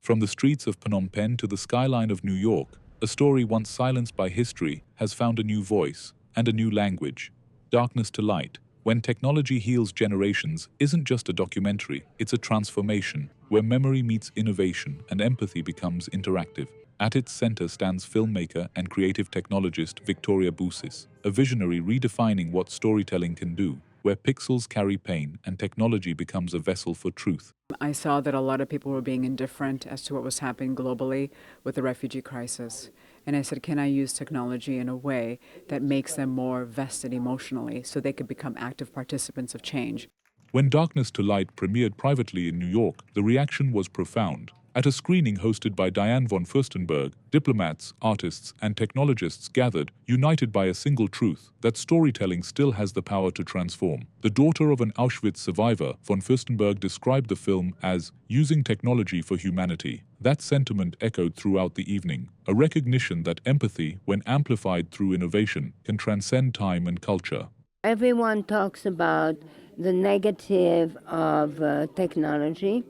From the streets of Phnom Penh to the skyline of New York, a story once silenced by history has found a new voice and a new language. Darkness to Light, When Technology Heals Generations, isn't just a documentary, it's a transformation, where memory meets innovation and empathy becomes interactive. At its center stands filmmaker and creative technologist Victoria Busis, a visionary redefining what storytelling can do, where pixels carry pain and technology becomes a vessel for truth. I saw that a lot of people were being indifferent as to what was happening globally with the refugee crisis. And I said, can I use technology in a way that makes them more vested emotionally so they could become active participants of change? When Darkness to Light premiered privately in New York, the reaction was profound. At a screening hosted by Diane von Fürstenberg, diplomats, artists, and technologists gathered, united by a single truth, that storytelling still has the power to transform. The daughter of an Auschwitz survivor, von Fürstenberg described the film as using technology for humanity. That sentiment echoed throughout the evening, a recognition that empathy, when amplified through innovation, can transcend time and culture. Everyone talks about the negative of technology.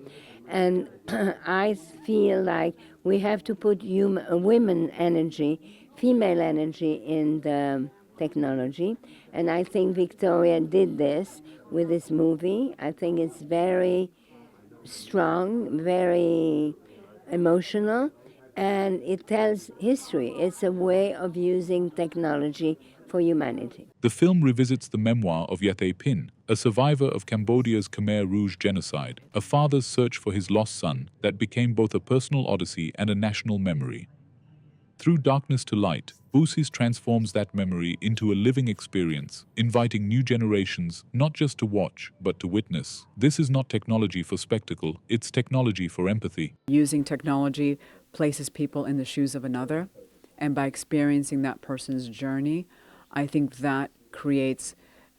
And I feel like we have to put women energy, female energy in the technology. And I think Victoria did this with this movie. I think it's very strong, very emotional, and it tells history. It's a way of using technology for humanity. The film revisits the memoir of Yathay Pin, a survivor of Cambodia's Khmer Rouge genocide, a father's search for his lost son that became both a personal odyssey and a national memory. Through Darkness to Light, Busis transforms that memory into a living experience, inviting new generations not just to watch, but to witness. This is not technology for spectacle, it's technology for empathy. Using technology places people in the shoes of another, and by experiencing that person's journey, I think that creates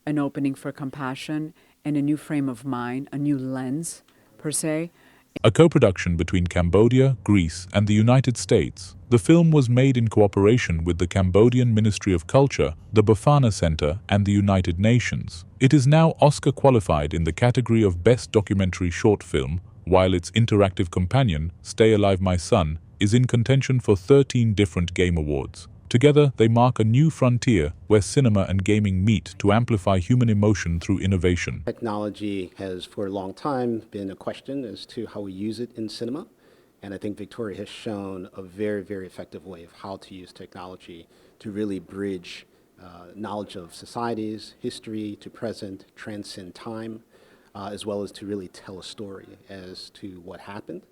an opening for compassion and a new frame of mind, a new lens, per se. A co-production between Cambodia, Greece, and the United States, the film was made in cooperation with the Cambodian Ministry of Culture, the Bafana Center, and the United Nations. It is now Oscar qualified in the category of Best Documentary Short Film, while its interactive companion, Stay Alive My Son, is in contention for 13 different Game Awards. Together, they mark a new frontier where cinema and gaming meet to amplify human emotion through innovation. Technology has for a long time been a question as to how we use it in cinema. And I think Victoria has shown a very, very effective way of how to use technology to really bridge knowledge of societies, history to present, transcend time, as well as to really tell a story as to what happened,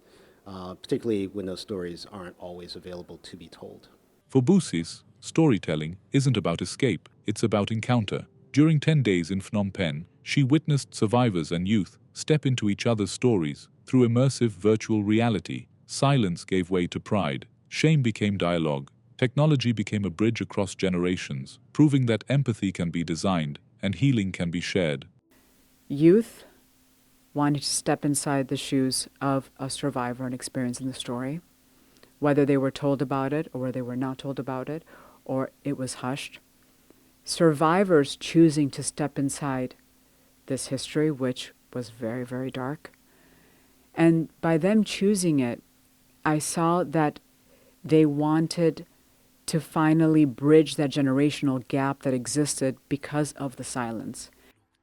particularly when those stories aren't always available to be told. For Busis, storytelling isn't about escape, it's about encounter. During 10 days in Phnom Penh, she witnessed survivors and youth step into each other's stories. Through immersive virtual reality, silence gave way to pride, shame became dialogue, technology became a bridge across generations, proving that empathy can be designed and healing can be shared. Youth wanted to step inside the shoes of a survivor and experiencing the story, whether they were told about it or they were not told about it, or it was hushed. Survivors choosing to step inside this history, which was very, very dark. And by them choosing it, I saw that they wanted to finally bridge that generational gap that existed because of the silence.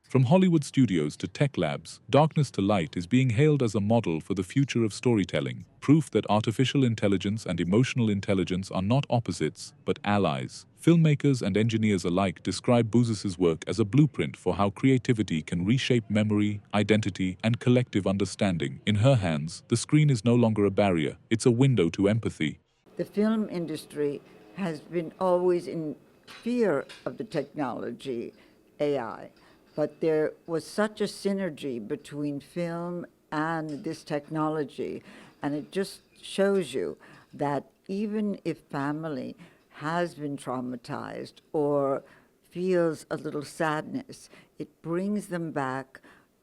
From Hollywood studios to tech labs, Darkness to Light is being hailed as a model for the future of storytelling, proof that artificial intelligence and emotional intelligence are not opposites, but allies. Filmmakers and engineers alike describe Busis's work as a blueprint for how creativity can reshape memory, identity, and collective understanding. In her hands, the screen is no longer a barrier, it's a window to empathy. The film industry has been always in fear of the technology, AI. But there was such a synergy between film and this technology, and it just shows you that even if family has been traumatized or feels a little sadness, it brings them back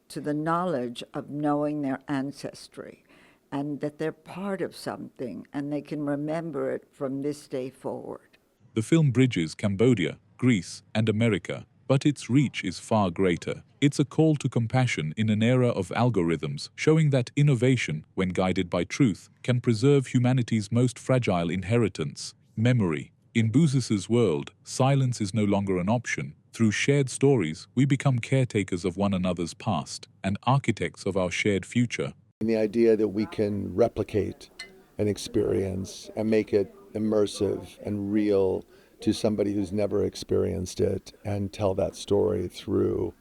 to the knowledge of knowing their ancestry and that they're part of something and they can remember it from this day forward. The film bridges Cambodia, Greece, and America, but its reach is far greater. It's a call to compassion in an era of algorithms, showing that innovation, when guided by truth, can preserve humanity's most fragile inheritance, memory. In Bouzis's world, silence is no longer an option. Through shared stories, we become caretakers of one another's past and architects of our shared future. And the idea that we can replicate an experience and make it immersive and real to somebody who's never experienced it, and tell that story through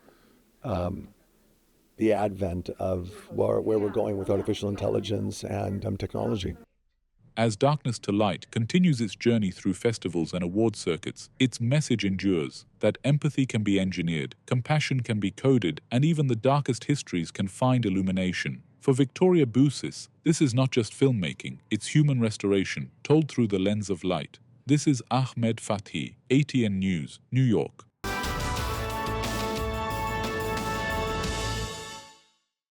the advent of where we're going with artificial intelligence and technology. As Darkness to Light continues its journey through festivals and award circuits, its message endures that empathy can be engineered, compassion can be coded, and even the darkest histories can find illumination. For Victoria Bouzis, this is not just filmmaking, it's human restoration, told through the lens of light. This is Ahmed Fathi, ATN News, New York.